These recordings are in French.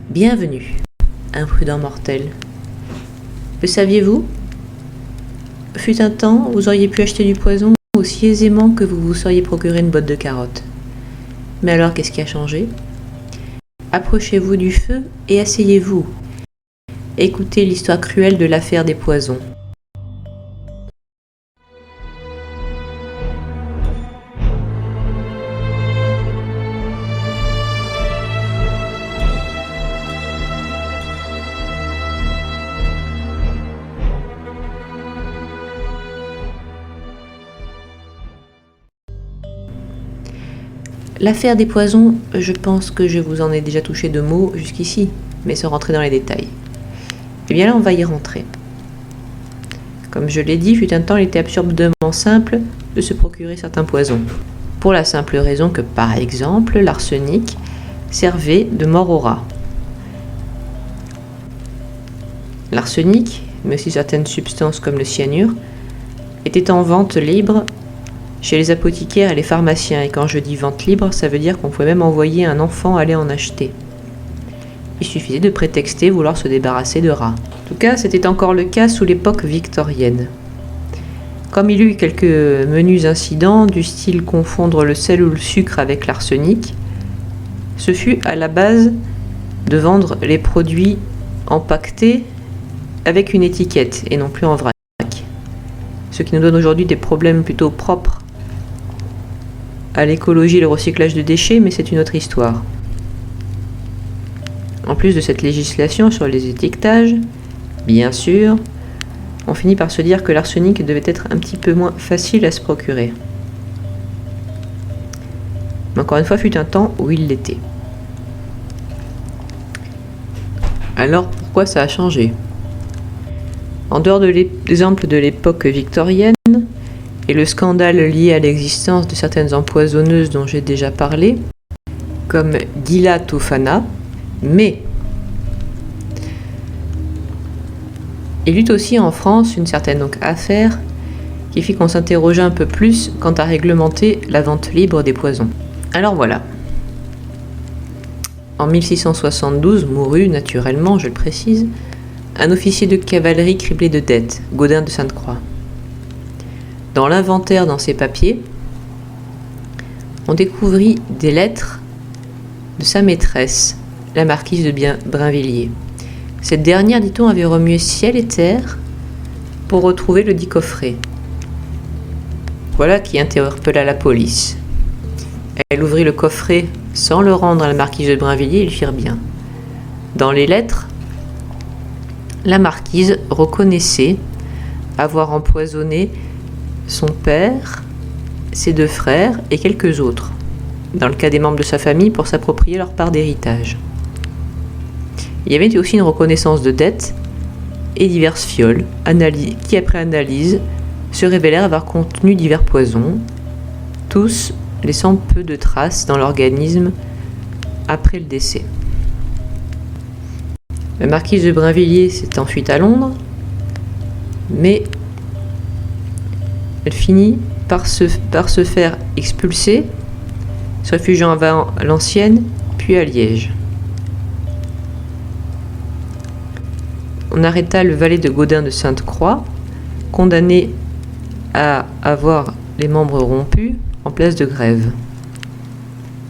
Bienvenue, imprudent mortel. Le saviez-vous? Fut un temps, vous auriez pu acheter du poison aussi aisément que vous vous seriez procuré une botte de carottes. Mais alors, qu'est-ce qui a changé? Approchez-vous du feu et asseyez-vous. Écoutez l'histoire cruelle de l'affaire des poisons. L'affaire des poisons, je pense que je vous en ai déjà touché de mots jusqu'ici, mais sans rentrer dans les détails. Eh bien là, on va y rentrer. Comme je l'ai dit, fut un temps, il était absurdement simple de se procurer certains poisons. Pour la simple raison que, par exemple, l'arsenic servait de mort aux rats. L'arsenic, mais aussi certaines substances comme le cyanure, étaient en vente libre chez les apothicaires et les pharmaciens. Et quand je dis vente libre, ça veut dire qu'on pouvait même envoyer un enfant aller en acheter. Il suffisait de prétexter vouloir se débarrasser de rats. En tout cas, c'était encore le cas sous l'époque victorienne. Comme il y eut quelques menus incidents, du style confondre le sel ou le sucre avec l'arsenic, ce fut à la base de vendre les produits empaquetés avec une étiquette et non plus en vrac. Ce qui nous donne aujourd'hui des problèmes plutôt propres à l'écologie et le recyclage de déchets, mais c'est une autre histoire. En plus de cette législation sur les étiquetages, bien sûr, on finit par se dire que l'arsenic devait être un petit peu moins facile à se procurer. Mais encore une fois, fut un temps où il l'était. Alors pourquoi ça a changé? En dehors de l'exemple de l'époque victorienne et le scandale lié à l'existence de certaines empoisonneuses dont j'ai déjà parlé, comme Gila Tofana, mais il y eut aussi en France une certaine affaire qui fit qu'on s'interrogeait un peu plus quant à réglementer la vente libre des poisons. Alors voilà. En 1672 mourut, naturellement, je le précise, un officier de cavalerie criblé de dettes, Gaudin de Sainte-Croix. Dans l'inventaire dans ses papiers, on découvrit des lettres de sa maîtresse, la marquise de Brinvilliers. Cette dernière, dit-on, avait remué ciel et terre pour retrouver le dit coffret. Voilà qui interpella la police. Elle ouvrit le coffret sans le rendre à la marquise de Brinvilliers, ils firent bien. Dans les lettres, la marquise reconnaissait avoir empoisonné son père, ses deux frères et quelques autres, dans le cas des membres de sa famille, pour s'approprier leur part d'héritage. Il y avait aussi une reconnaissance de dettes et diverses fioles qui, après analyse, se révélèrent avoir contenu divers poisons, tous laissant peu de traces dans l'organisme après le décès. La marquise de Brinvilliers s'est enfuite à Londres, mais elle finit par se faire expulser, se réfugiant à Valenciennes, puis à Liège. On arrêta le valet de Gaudin de Sainte-Croix, condamné à avoir les membres rompus en place de grève.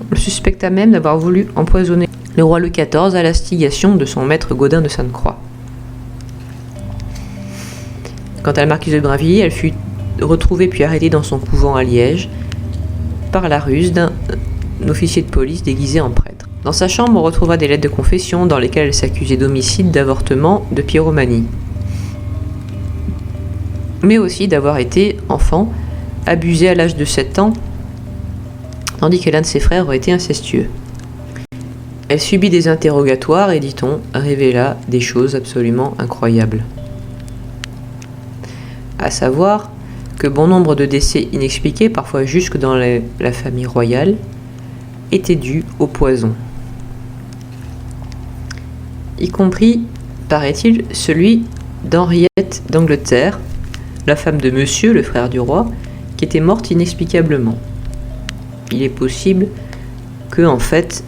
On le suspecta même d'avoir voulu empoisonner le roi Louis XIV à l'instigation de son maître Gaudin de Sainte-Croix. Quant à la marquise de Brinvilliers, elle fut retrouvée puis arrêtée dans son couvent à Liège par la ruse d'un officier de police déguisé en prêtre. Dans sa chambre, on retrouvera des lettres de confession dans lesquelles elle s'accusait d'homicide, d'avortement, de pyromanie. Mais aussi d'avoir été, enfant, abusée à l'âge de 7 ans, tandis que l'un de ses frères aurait été incestueux. Elle subit des interrogatoires et, dit-on, révéla des choses absolument incroyables. À savoir que bon nombre de décès inexpliqués, parfois jusque dans la famille royale, étaient dus au poison. Y compris, paraît-il, celui d'Henriette d'Angleterre, la femme de Monsieur, le frère du roi, qui était morte inexplicablement. Il est possible que, en fait,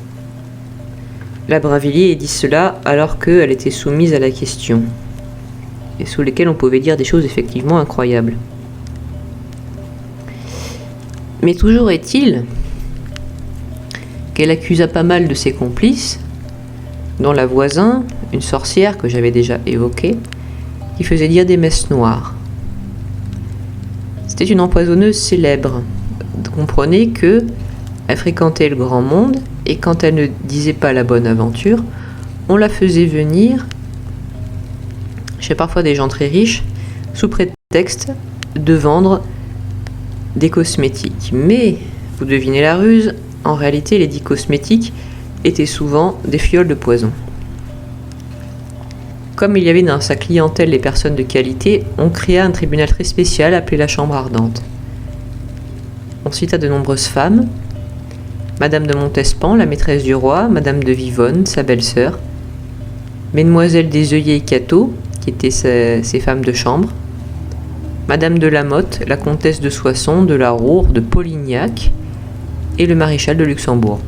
La Brinvilliers dit cela alors qu'elle était soumise à la question, et sous lesquelles on pouvait dire des choses effectivement incroyables. Mais toujours est-il qu'elle accusa pas mal de ses complices, dont la voisine, une sorcière que j'avais déjà évoquée, qui faisait dire des messes noires. C'était une empoisonneuse célèbre. Comprenez que elle fréquentait le grand monde, et quand elle ne disait pas la bonne aventure, on la faisait venir chez parfois des gens très riches, sous prétexte de vendre des cosmétiques. Mais, vous devinez la ruse, en réalité les dits cosmétiques étaient souvent des fioles de poison. Comme il y avait dans sa clientèle des personnes de qualité, on créa un tribunal très spécial appelé la Chambre Ardente. On cita de nombreuses femmes, Madame de Montespan, la maîtresse du roi, Madame de Vivonne, sa belle-sœur, Mesdemoiselles des œillets et Cateau, qui étaient ses femmes de chambre, Madame de Lamotte, la comtesse de Soissons, de la Roure, de Polignac, et le maréchal de Luxembourg.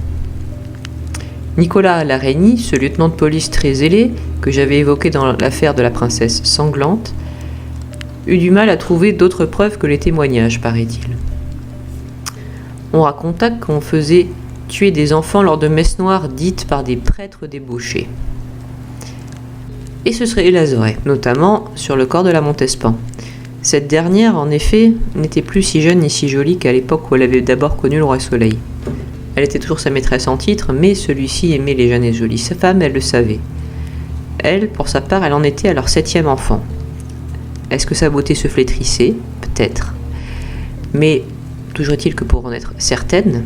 Nicolas Larreynie, ce lieutenant de police très zélé, que j'avais évoqué dans l'affaire de la princesse sanglante, eut du mal à trouver d'autres preuves que les témoignages, paraît-il. On raconta qu'on faisait tuer des enfants lors de messes noires dites par des prêtres débauchés. Et ce serait hélas vrai, notamment sur le corps de la Montespan. Cette dernière, en effet, n'était plus si jeune ni si jolie qu'à l'époque où elle avait d'abord connu le roi Soleil. Elle était toujours sa maîtresse en titre, mais celui-ci aimait les jeunes et jolies femmes, elle le savait. Elle, pour sa part, elle en était à leur 7e enfant. Est-ce que sa beauté se flétrissait ? Peut-être. Mais toujours est-il que pour en être certaine,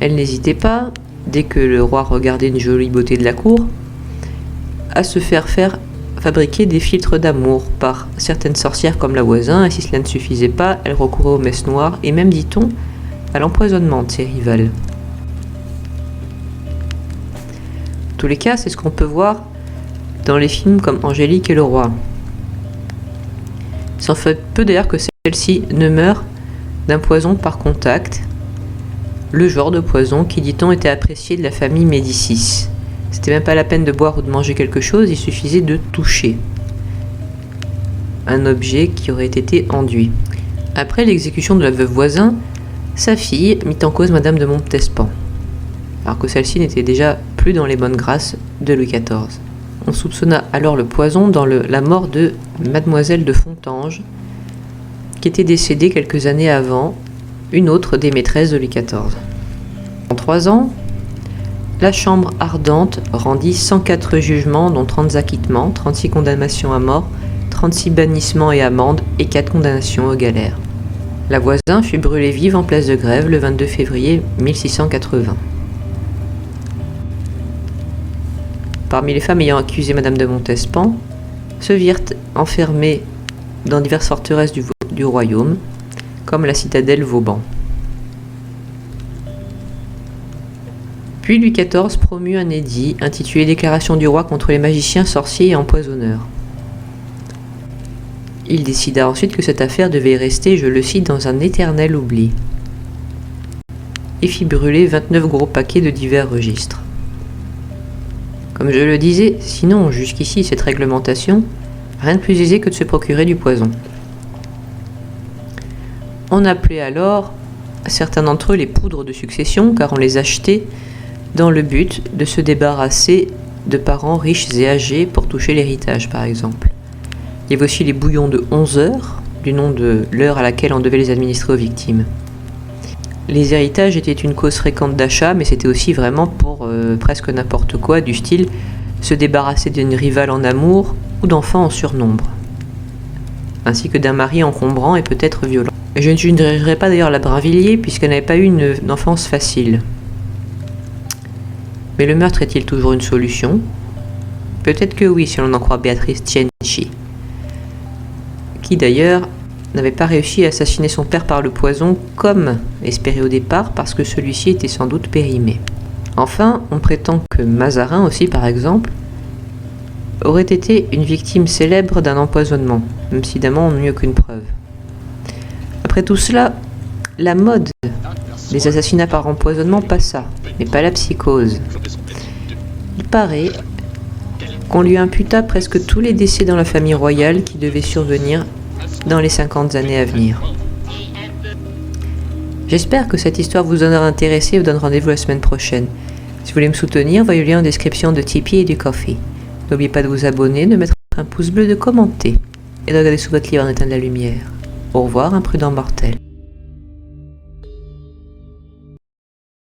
elle n'hésitait pas, dès que le roi regardait une jolie beauté de la cour, à se faire fabriquer des filtres d'amour par certaines sorcières comme la voisine, et si cela ne suffisait pas, elle recourait aux messes noires, et même, dit-on, à l'empoisonnement de ses rivales. En tous les cas, c'est ce qu'on peut voir dans les films comme Angélique et le roi. Il s'en fait peu d'ailleurs que celle-ci ne meurt d'un poison par contact, le genre de poison qui, dit-on, était apprécié de la famille Médicis. C'était même pas la peine de boire ou de manger quelque chose, il suffisait de toucher un objet qui aurait été enduit. Après l'exécution de la veuve voisin, sa fille mit en cause Madame de Montespan, alors que celle-ci n'était déjà plus dans les bonnes grâces de Louis XIV. On soupçonna alors le poison dans la mort de Mademoiselle de Fontanges, qui était décédée quelques années avant, une autre des maîtresses de Louis XIV. En 3 ans, la Chambre ardente rendit 104 jugements, dont 30 acquittements, 36 condamnations à mort, 36 bannissements et amendes et 4 condamnations aux galères. La voisine fut brûlée vive en place de Grève le 22 février 1680. Parmi les femmes ayant accusé Madame de Montespan, se virent enfermées dans diverses forteresses du royaume, comme la citadelle Vauban. Puis Louis XIV promut un édit intitulé Déclaration du roi contre les magiciens, sorciers et empoisonneurs. Il décida ensuite que cette affaire devait rester, je le cite, dans un éternel oubli, et fit brûler 29 gros paquets de divers registres. Comme je le disais, sinon, jusqu'ici, cette réglementation, rien de plus aisé que de se procurer du poison. On appelait alors certains d'entre eux les poudres de succession, car on les achetait dans le but de se débarrasser de parents riches et âgés pour toucher l'héritage, par exemple. Il y avait aussi les bouillons de 11 heures, du nom de l'heure à laquelle on devait les administrer aux victimes. Les héritages étaient une cause fréquente d'achat, mais c'était aussi vraiment pour presque n'importe quoi, du style se débarrasser d'une rivale en amour ou d'enfants en surnombre, ainsi que d'un mari encombrant et peut-être violent. Je ne jugerai pas d'ailleurs la Brinvilliers, puisqu'elle n'avait pas eu une enfance facile. Mais le meurtre est-il toujours une solution ? Peut-être que oui, si l'on en croit Béatrice Tienchi, qui d'ailleurs n'avait pas réussi à assassiner son père par le poison comme espéré au départ, parce que celui-ci était sans doute périmé. Enfin, on prétend que Mazarin aussi, par exemple, aurait été une victime célèbre d'un empoisonnement, même si évidemment on n'a eu aucune preuve. Après tout cela, la mode des assassinats par empoisonnement passa, mais pas la psychose. Il paraît qu'on lui imputa presque tous les décès dans la famille royale qui devaient survenir dans les 50 années à venir. J'espère que cette histoire vous aura intéressé et vous donne rendez-vous la semaine prochaine. Si vous voulez me soutenir, voyez le lien en description de Tipeee et du Ko-fi. N'oubliez pas de vous abonner, de mettre un pouce bleu, de commenter et de regarder sous votre livre en éteindre la lumière. Au revoir, imprudent mortel.